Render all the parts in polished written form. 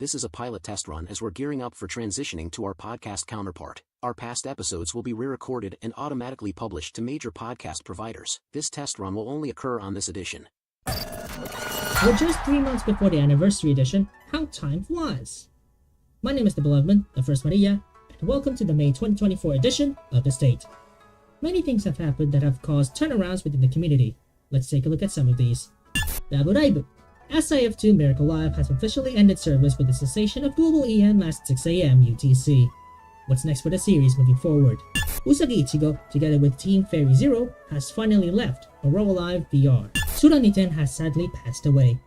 This is a pilot test run as we're gearing up for transitioning to our podcast counterpart. Our past episodes will be re-recorded and automatically published to major podcast providers. This test run will only occur on this edition. We're just 3 months before the anniversary edition. How time flies! My name is the beloved VTuber, and welcome to the May 2024 edition of The State. Many things have happened that have caused turnarounds within the community. Let's take a look at some of these. Rabu. SIF2 Miracle Live has officially ended service with the cessation of Global EM last 6 AM UTC. What's next for the series moving forward? Usagi Ichigo, together with Team Fairy Zero, has finally left Aurora Live VR. Shura Niten has sadly passed away.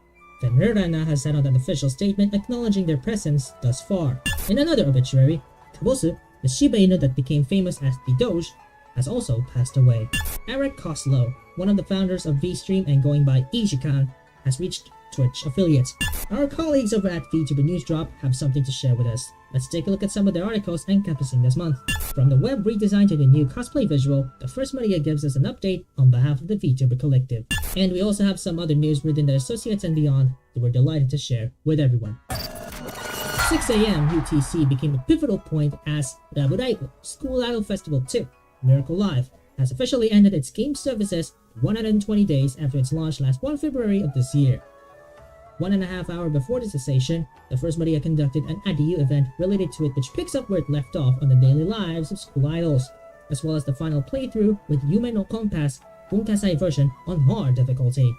Femurana has sent out an official statement acknowledging their presence thus far. In another obituary, Kabosu, the Shiba Inu that became famous as the Doge, has also passed away. Eric Koslow, one of the founders of VStream and going by Ichikan, has reached Twitch affiliates. Our colleagues over at VTuber NewsDrop have something to share with us. Let's take a look at some of their articles encompassing this month. From the web redesign to the new cosplay visual, VTresMarias gives us an update on behalf of the VTuber Collective. And we also have some other news within the associates and beyond that we're delighted to share with everyone. 6 AM UTC became a pivotal point as Rabu School Idol Festival 2 Miracle Live has officially ended its game services 120 days after its launch last 1 February of this year. 1.5 hours before the cessation, VTuber conducted an ADU event related to it which picks up where it left off on the daily lives of school idols, as well as the final playthrough with Yume no Compass Bunkasai version on hard difficulty.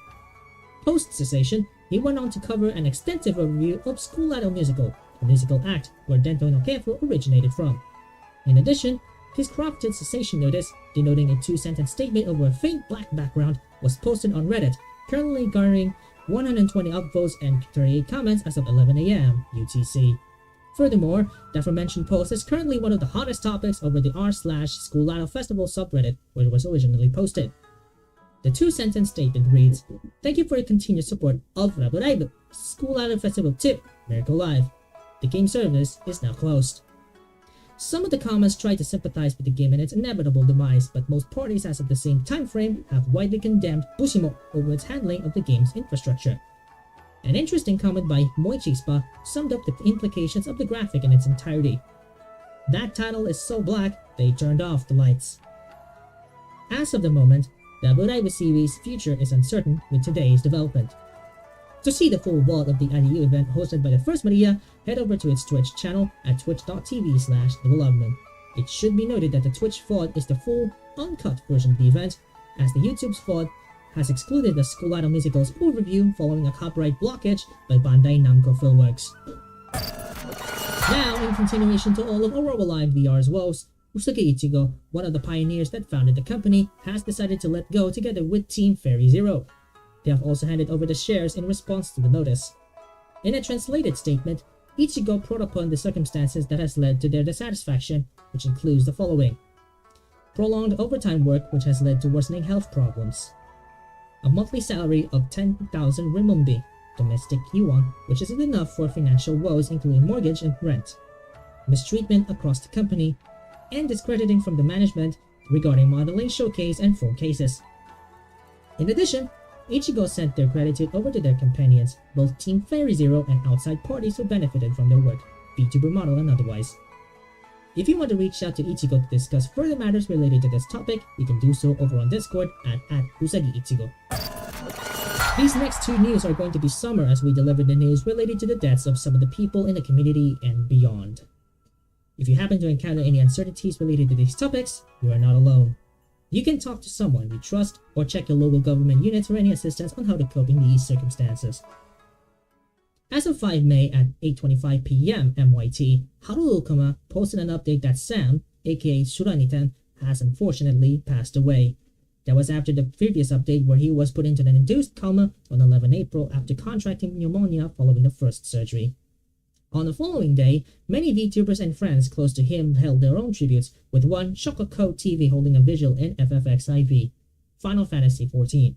Post-cessation, he went on to cover an extensive overview of School Idol Musical, a musical act where Dento no Kefo originated from. In addition, his crafted cessation notice, denoting a 2-sentence statement over a faint black background, was posted on Reddit, currently garnering 120 upvotes and 38 comments as of 11 AM UTC. Furthermore, the aforementioned post is currently one of the hottest topics over the r/School Idol Festival subreddit where it was originally posted. The 2-sentence statement reads, "Thank you for your continued support of Rabu School Idol Festival 2 Miracle Live. The game service is now closed." Some of the comments try to sympathize with the game and its inevitable demise, but most parties as of the same time frame have widely condemned Bushimo over its handling of the game's infrastructure. An interesting comment by Moichispa summed up the implications of the graphic in its entirety. "That title is so black, they turned off the lights." As of the moment, the Rabu series' future is uncertain with today's development. To see the full vault of the ADU event hosted by VTuber, head over to its Twitch channel at twitch.tv/thebelovedman. It should be noted that the Twitch VOD is the full, uncut version of the event, as the YouTube's VOD has excluded the School Idol Musical's overview following a copyright blockage by Bandai Namco Filmworks. Now, in continuation to all of Aurora Live VR's woes, Usagi Ichigo, one of the pioneers that founded the company, has decided to let go together with Team Fairy Zero. They have also handed over the shares in response to the notice. In a translated statement, Ichigo brought upon the circumstances that has led to their dissatisfaction, which includes the following: prolonged overtime work which has led to worsening health problems, a monthly salary of 10,000 renminbi, domestic yuan, which isn't enough for financial woes including mortgage and rent, mistreatment across the company, and discrediting from the management regarding modeling showcase and phone cases. In addition, Ichigo sent their gratitude over to their companions, both Team Fairy Zero and outside parties who benefited from their work, VTuber model and otherwise. If you want to reach out to Ichigo to discuss further matters related to this topic, you can do so over on Discord at Usagi Ichigo. These next 2 news are going to be summer as we deliver the news related to the deaths of some of the people in the community and beyond. If you happen to encounter any uncertainties related to these topics, you are not alone. You can talk to someone you trust or check your local government units for any assistance on how to cope in these circumstances. As of 5 May at 8:25 PM MYT, Haruokuma posted an update that Sam, aka Shura Niten, has unfortunately passed away. That was after the previous update where he was put into an induced coma on 11 April after contracting pneumonia following the first surgery. On the following day, many VTubers and friends close to him held their own tributes, with one Shokoko TV holding a vigil in FFXIV, Final Fantasy XIV.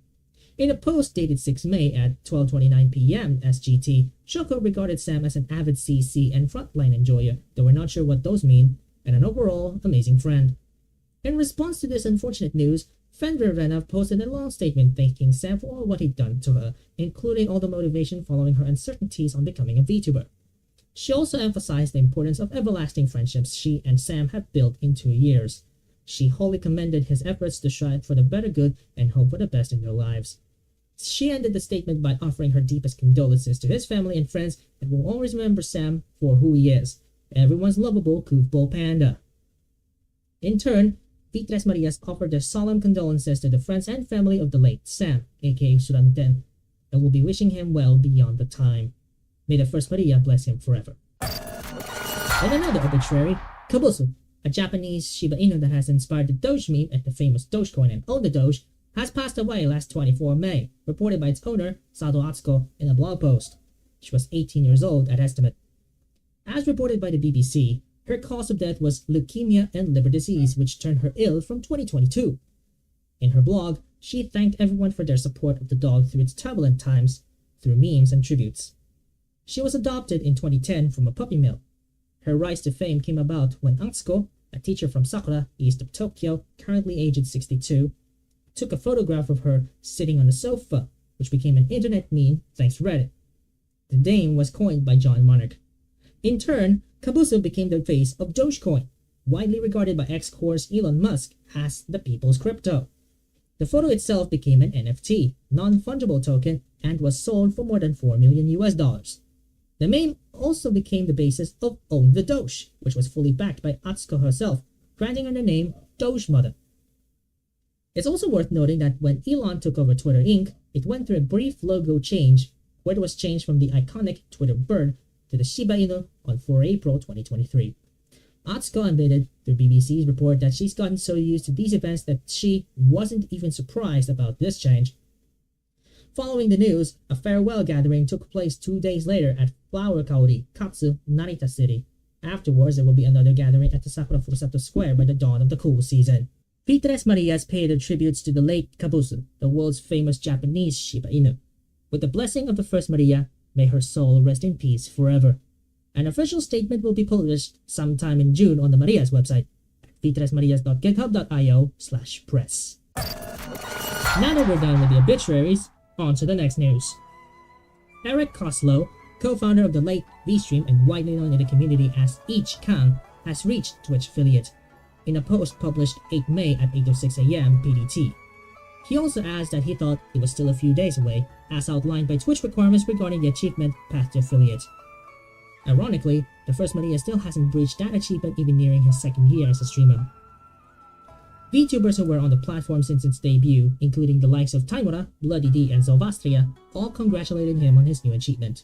In a post dated 6 May at 12:29 PM SGT, Shoko regarded Sam as an avid CC and frontline enjoyer, though we're not sure what those mean, and an overall amazing friend. In response to this unfortunate news, Fenrir Renov posted a long statement thanking Sam for all what he'd done to her, including all the motivation following her uncertainties on becoming a VTuber. She also emphasized the importance of everlasting friendships she and Sam have built in 2 years. She wholly commended his efforts to strive for the better good and hope for the best in their lives. She ended the statement by offering her deepest condolences to his family and friends and will always remember Sam for who he is, everyone's lovable goofball panda. In turn, VTresMarias offered their solemn condolences to the friends and family of the late Sam, aka Shura Niten, and will be wishing him well beyond the time. May the First Maria bless him forever. In another obituary, Kabosu, a Japanese Shiba Inu that has inspired the Doge meme and the famous Dogecoin and owned the Doge, has passed away last 24 May, reported by its owner, Sado Atsuko, in a blog post. She was 18 years old at estimate. As reported by the BBC, her cause of death was leukemia and liver disease, which turned her ill from 2022. In her blog, she thanked everyone for their support of the dog through its turbulent times, through memes and tributes. She was adopted in 2010 from a puppy mill. Her rise to fame came about when Atsuko, a teacher from Sakura, east of Tokyo, currently aged 62, took a photograph of her sitting on a sofa, which became an internet meme thanks to Reddit. The name was coined by John Monarch. In turn, Kabosu became the face of Dogecoin, widely regarded by ex-Cor's Elon Musk as the people's crypto. The photo itself became an NFT, non-fungible token, and was sold for more than $4 million. The meme also became the basis of Own the Doge, which was fully backed by Atsuko herself, granting her the name Doge Mother. It's also worth noting that when Elon took over Twitter Inc., it went through a brief logo change, where it was changed from the iconic Twitter bird to the Shiba Inu on 4 April 2023. Atsuko admitted through BBC's report that she's gotten so used to these events that she wasn't even surprised about this change. Following the news, a farewell gathering took place 2 days later at Flower Kaori, Katsu, Narita City. Afterwards, there will be another gathering at the Sakura Furusato Square by the dawn of the cool season. VTresMarias paid their tributes to the late Kabosu, the world's famous Japanese Shiba Inu. With the blessing of the First Maria, may her soul rest in peace forever. An official statement will be published sometime in June on the Maria's website at vtresmarias.github.io/press. Now that we're done with the obituaries, on to the next news. Eric Koslow, co-founder of the late V-Stream and widely known in the community as Ich-Kan, has reached Twitch affiliate in a post published 8 May at 8:06 AM PDT. He also adds that he thought it was still a few days away, as outlined by Twitch requirements regarding the achievement path to affiliate. Ironically, the First Maria still hasn't breached that achievement even nearing his 2nd year as a streamer. VTubers who were on the platform since its debut, including the likes of Taimura, Bloody D, and Zolvastria, all congratulated him on his new achievement.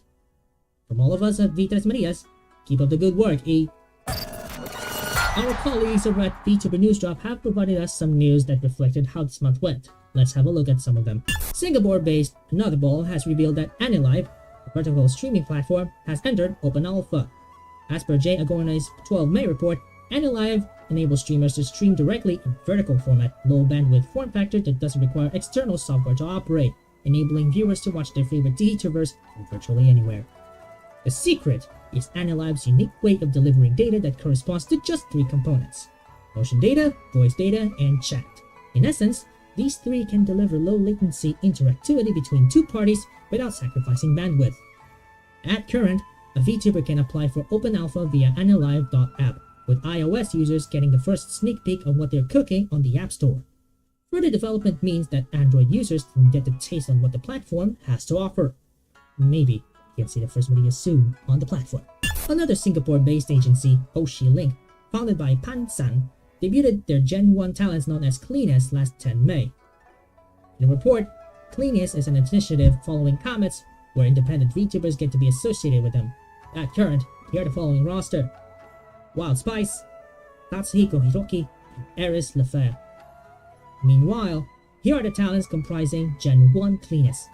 From all of us at VTresMarias, keep up the good work, E! Our colleagues over at VTuber NewsDrop have provided us some news that reflected how this month went. Let's have a look at some of them. Singapore-based Another Ball has revealed that AnyLive, a vertical streaming platform, has entered open alpha. As per Jay Agornay's 12 May report, AnyLive enables streamers to stream directly in vertical format, low bandwidth form factor that doesn't require external software to operate, enabling viewers to watch their favorite VTubers from virtually anywhere. The secret is AnyLive's unique way of delivering data that corresponds to just 3 components: motion data, voice data, and chat. In essence, these 3 can deliver low latency interactivity between 2 parties without sacrificing bandwidth. At current, a VTuber can apply for open alpha via anylive.app, with iOS users getting the first sneak peek of what they're cooking on the App Store. Further development means that Android users can get a taste on what the platform has to offer. Maybe you can see the First Maria soon on the platform. Another Singapore-based agency, Oshi Link, founded by Pan San, debuted their Gen 1 talents known as Cleanest last 10 May. In a report, Cleanest is an initiative following Comets, where independent VTubers get to be associated with them. At current, here are the following roster: Wild Spice, Tatsuhiko Hiroki, and Eris Lefebvre. Meanwhile, here are the talents comprising Gen 1 Cleanest: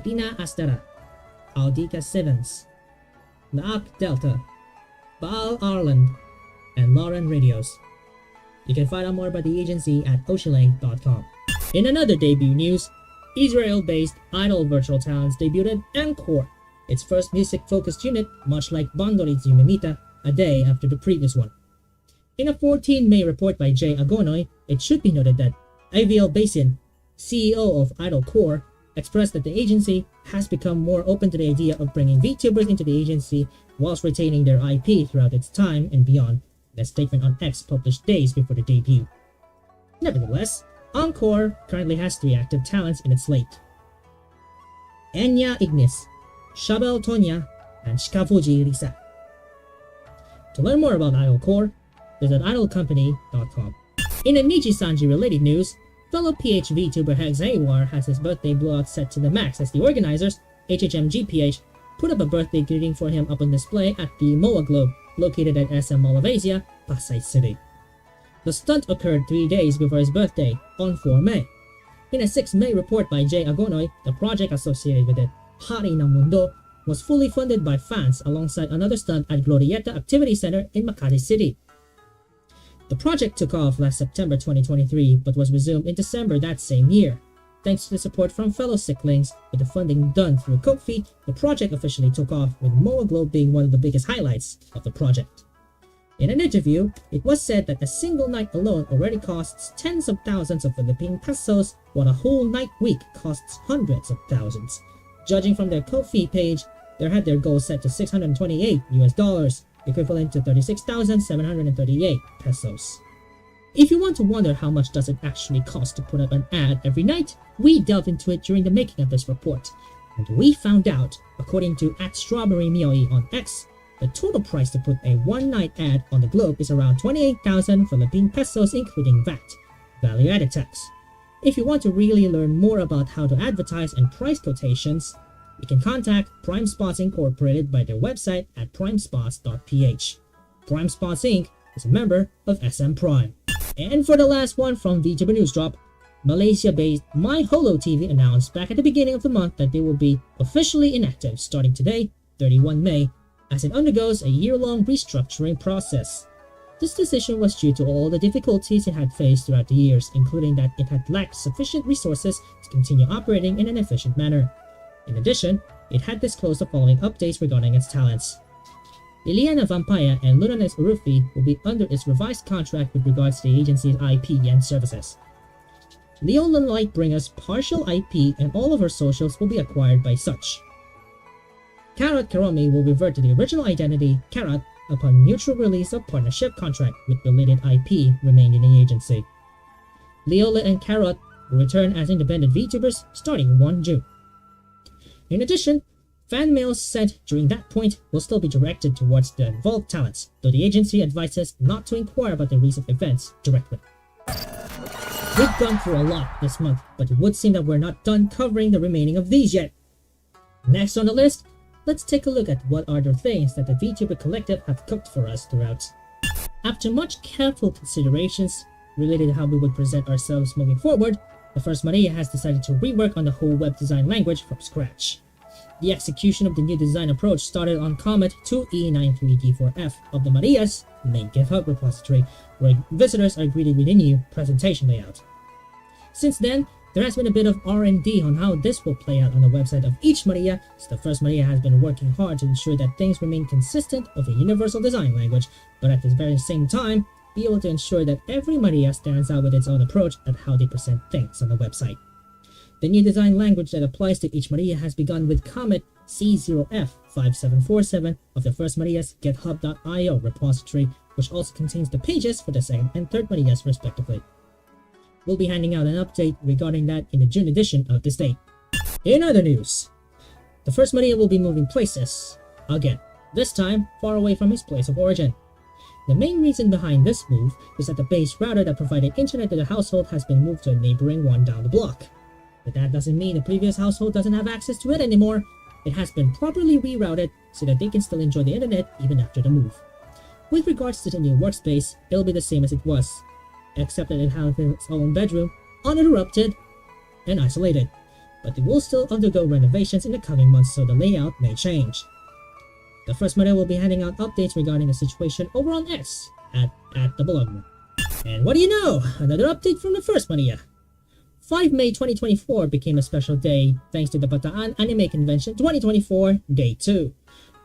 Rina Astera, Aldika Sevens, Naak Delta, Baal Arland, and Lauren Radios. You can find out more about the agency at oshilink.com. In another debut news, Israel-based Idol Virtual Talents debuted Encore, its first music-focused unit, much like Bandorit's Yumemita, a day after the previous one. In a 14 May report by Jay Agonoy, it should be noted that Aviel Basin, CEO of Idol Core, expressed that the agency has become more open to the idea of bringing VTubers into the agency whilst retaining their IP throughout its time and beyond, in a statement on X published days before the debut. Nevertheless, Encore currently has 3 active talents in its slate: Enya Ignis, Shabel Tonya, and Shikafuji Risa. To learn more about Idolcore, visit idolcompany.com. In a Nichi-sanji related news, fellow PH VTuber Hex ALVR has his birthday blowout set to the max as the organizers, HHMGPH, put up a birthday greeting for him up on display at the MOA Globe, located at SM Mall of Asia, Pasay City. The stunt occurred 3 days before his birthday, on 4 May. In a 6 May report by Jay Agonoy, the project associated with it, Hari ng Mundo, was fully funded by fans alongside another stunt at Glorieta Activity Center in Makati City. The project took off last September 2023 but was resumed in December that same year. Thanks to the support from fellow sicklings, with the funding done through Ko-fi, the project officially took off, with MOA Globe being one of the biggest highlights of the project. In an interview, it was said that a single night alone already costs tens of thousands of Philippine pesos, while a whole night week costs hundreds of thousands. Judging from their Ko-fi page, they had their goal set to $628, equivalent to 36,738 pesos. If you want to wonder how much does it actually cost to put up an ad every night, we delved into it during the making of this report, and we found out, according to @StrawberryMioi on X, the total price to put a one-night ad on the globe is around 28,000 Philippine pesos including VAT, value-added tax. If you want to really learn more about how to advertise and price quotations, you can contact Prime Spots Incorporated by their website at primespots.ph. Prime Spots Inc. is a member of SM Prime. And for the last one from VTuber NewsDrop, Malaysia-based MyHoloTV announced back at the beginning of the month that they will be officially inactive starting today, 31 May, as it undergoes a year-long restructuring process. This decision was due to all the difficulties it had faced throughout the years, including that it had lacked sufficient resources to continue operating in an efficient manner. In addition, it had disclosed the following updates regarding its talents. Liliana Vampaya and Lunanes Urufi will be under its revised contract with regards to the agency's IP and services. Leola Lightbringer's partial IP and all of her socials will be acquired by such. Carrot Karomi will revert to the original identity, Carrot, upon mutual release of partnership contract with related IP remained in the agency. Leola and Carrot will return as independent VTubers starting 1 June. In addition, fan mails sent during that point will still be directed towards the involved talents, though the agency advises not to inquire about the recent events directly. We've gone through a lot this month, but it would seem that we're not done covering the remaining of these yet. Next on the list, let's take a look at what are the things that the VTuber Collective have cooked for us throughout. After much careful considerations related to how we would present ourselves moving forward, the First Maria has decided to rework on the whole web design language from scratch. The execution of the new design approach started on Comet 2E93D4F of the Maria's main GitHub repository, where visitors are greeted with a new presentation layout. Since then, there has been a bit of R&D on how this will play out on the website of each Maria, so the First Maria has been working hard to ensure that things remain consistent with a universal design language, but at the very same time, be able to ensure that every Maria stands out with its own approach at how they present things on the website. The new design language that applies to each Maria has begun with Comet C0F5747 of the First Maria's GitHub.io repository, which also contains the pages for the second and third Marias respectively. We'll be handing out an update regarding that in the June edition of this date. In other news, the First Maria will be moving places, again, this time far away from his place of origin. The main reason behind this move is that the base router that provided internet to the household has been moved to a neighboring one down the block. But that doesn't mean the previous household doesn't have access to it anymore. It has been properly rerouted so that they can still enjoy the internet even after the move. With regards to the new workspace, it'll be the same as it was, except that it has its own bedroom, uninterrupted and isolated. But it will still undergo renovations in the coming months, so the layout may change. The First Maria will be handing out updates regarding the situation over on X at @theblogman. And what do you know? Another update from the First Maria. 5 May 2024 became a special day thanks to the Bataan Anime Convention 2024 Day 2.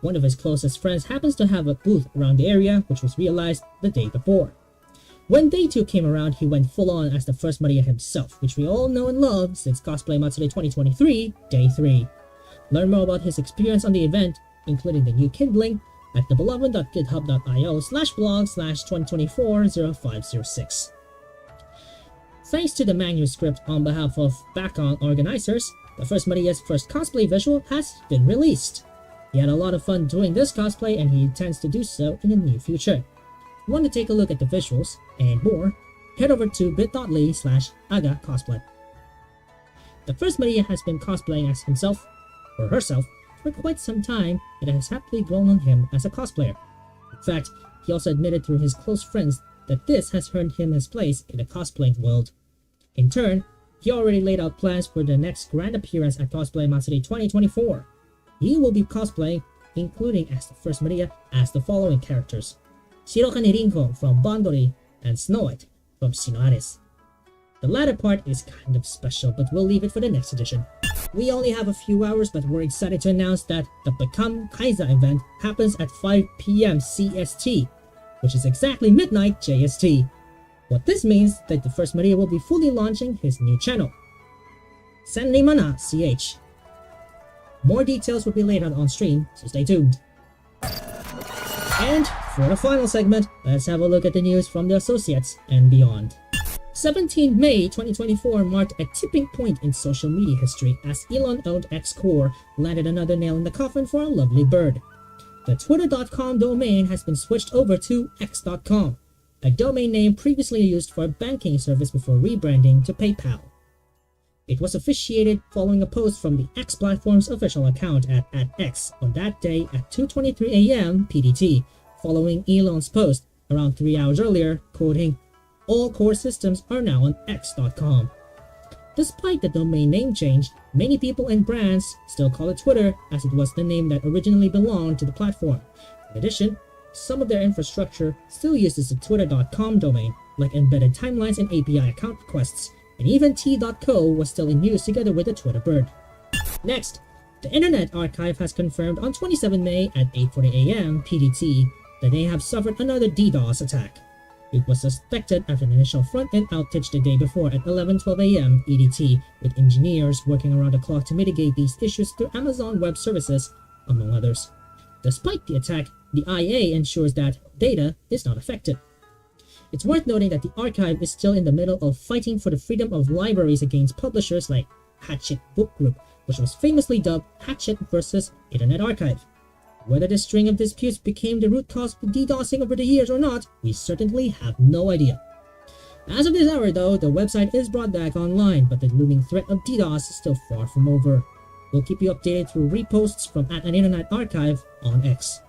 One of his closest friends happens to have a booth around the area, which was realized the day before. When Day 2 came around, he went full on as the First Maria himself, which we all know and love since Cosplay Matsuri 2023 Day 3. Learn more about his experience on the event, including the new kindling, at thebeloved.github.io/blog/2024-0506. Thanks to the manuscript on behalf of Backon organizers, the first Maria's first cosplay visual has been released. He had a lot of fun doing this cosplay and he intends to do so in the near future. If you want to take a look at the visuals and more, head over to bit.ly/agacosplay. The first Maria has been cosplaying as himself, or herself, for quite some time and it has happily grown on him as a cosplayer. In fact, he also admitted through his close friends that this has earned him his place in the cosplaying world. In turn, he already laid out plans for the next grand appearance at Cosplay Matsuri 2024. He will be cosplaying, including as the first Maria, as the following characters: Shirokane Rinko from Bandori and Snow White from Shinoaris. The latter part is kind of special, but we'll leave it for the next edition. We only have a few hours, but we're excited to announce that the Become Kaiza event happens at 5 PM CST, which is exactly midnight JST. What this means that the first Maria will be fully launching his new channel, Senrimana CH. More details will be laid out on stream, so stay tuned. And for the final segment, let's have a look at the news from the associates and beyond. 17 May 2024 marked a tipping point in social media history as Elon-owned X-Core landed another nail in the coffin for a lovely bird. The Twitter.com domain has been switched over to X.com, a domain name previously used for a banking service before rebranding to PayPal. It was officiated following a post from the X platform's official account at @X on that day at 2:23 AM PDT, following Elon's post around 3 hours earlier, quoting, "All core systems are now on X.com." Despite the domain name change, many people and brands still call it Twitter as it was the name that originally belonged to the platform. In addition, some of their infrastructure still uses the Twitter.com domain, like embedded timelines and API account requests, and even T.co was still in use together with the Twitter bird. Next, the Internet Archive has confirmed on 27 May at 8:40 AM PDT that they have suffered another DDoS attack. It was suspected after an initial front-end outage the day before at 11:12 AM EDT, with engineers working around the clock to mitigate these issues through Amazon Web Services, among others. Despite the attack, the IA ensures that data is not affected. It's worth noting that the archive is still in the middle of fighting for the freedom of libraries against publishers like Hatchet Book Group, which was famously dubbed Hatchet vs. Internet Archive. Whether this string of disputes became the root cause of DDoSing over the years or not, we certainly have no idea. As of this hour though, the website is brought back online, but the looming threat of DDoS is still far from over. We'll keep you updated through reposts from @an Internet Archive on X.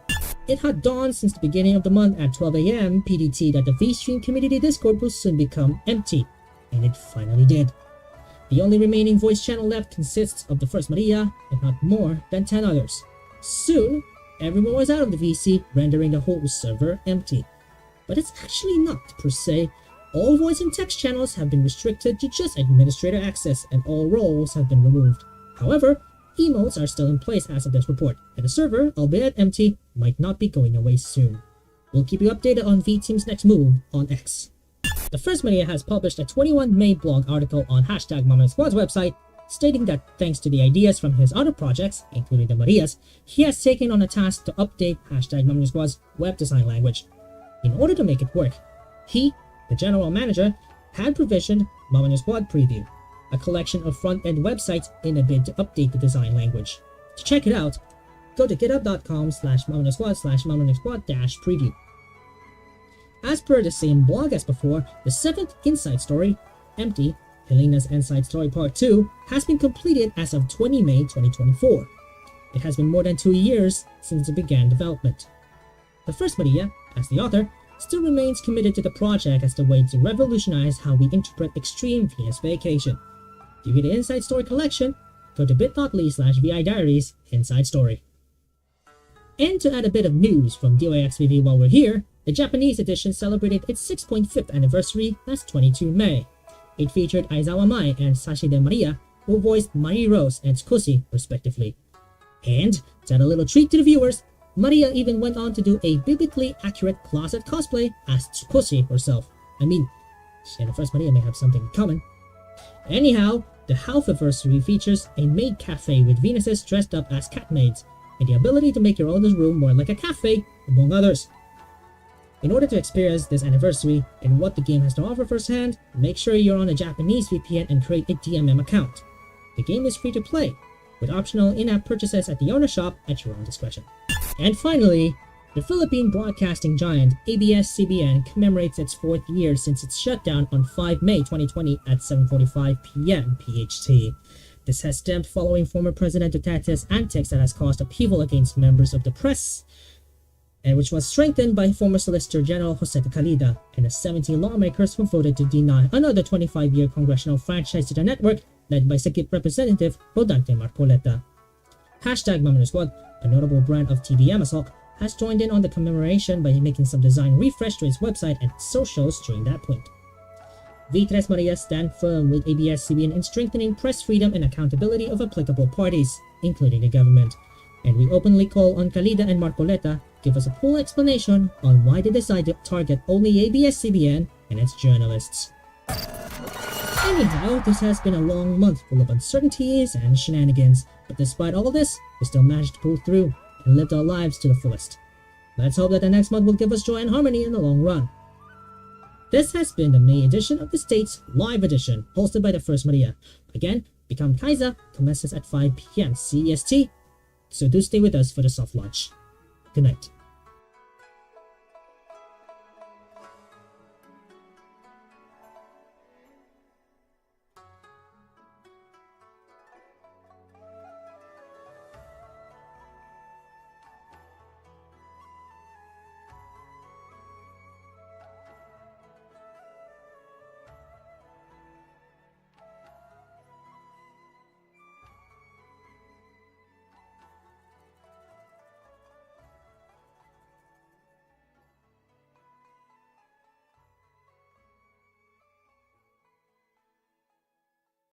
It had dawned since the beginning of the month at 12 AM PDT that the VStream community Discord will soon become empty, and it finally did. The only remaining voice channel left consists of the first Maria and not more than 10 others. Soon, everyone was out of the VC, rendering the whole server empty. But it's actually not, per se. All voice and text channels have been restricted to just administrator access and all roles have been removed. However, emotes are still in place as of this report, and the server, albeit empty, might not be going away soon. We'll keep you updated on VTeam's next move on X. The first Maria has published a 21 May blog article on #MamaSquad's website, stating that thanks to the ideas from his other projects, including the Marias, he has taken on a task to update #MamaSquad's web design language. In order to make it work, he, the general manager, had provisioned Mama Squad Preview, a collection of front-end websites in a bid to update the design language. To check it out, go to github.com/mamanasquad/preview. As per the same blog as before, the 7th Inside Story, Empty, Helena's Inside Story Part 2, has been completed as of 20 May 2024. It has been more than 2 years since it began development. The first Maria, as the author, still remains committed to the project as the way to revolutionize how we interpret extreme Venus vacation. To view the Inside Story collection, go to bit.ly/VI Diaries Inside Story. And to add a bit of news from DYXVV while we're here, the Japanese edition celebrated its 6.5th anniversary last 22 May. It featured Aizawa Mai and Sashide Maria, who voiced Mari Rose and Tsukushi, respectively. And, to add a little treat to the viewers, Maria even went on to do a biblically accurate closet cosplay as Tsukushi herself. I mean, she and the first Maria may have something in common. Anyhow, The Half-Anniversary features a maid cafe with Venuses dressed up as cat maids, and the ability to make your owner's room more like a cafe, among others. In order to experience this anniversary and what the game has to offer firsthand, make sure you're on a Japanese VPN and create a DMM account. The game is free to play, with optional in-app purchases at the owner shop at your own discretion. And finally, the Philippine broadcasting giant ABS-CBN commemorates its 4th year since its shutdown on 5 May 2020 at 7:45 p.m. PHT. This has stemmed following former President Duterte's antics that has caused upheaval against members of the press, and which was strengthened by former Solicitor General Jose Calida and the 17 lawmakers who voted to deny another 25-year congressional franchise to the network led by Secret Representative Rodante Marcoleta. Hashtag Mamano Squad, a notable brand of TV Amazok, has joined in on the commemoration by making some design refresh to its website and socials during that point. VTresMarias stand firm with ABS-CBN in strengthening press freedom and accountability of applicable parties, including the government. And we openly call on Calida and Marcoleta give us a full explanation on why they decided to target only ABS-CBN and its journalists. Anyhow, this has been a long month full of uncertainties and shenanigans, but despite all this, we still managed to pull through and lived our lives to the fullest. Let's hope that the next month will give us joy and harmony in the long run. This has been the May edition of the States Live Edition, hosted by the First Maria. Again, Become Kaiser commences at 5 p.m. CEST, so do stay with us for the soft launch. Good night.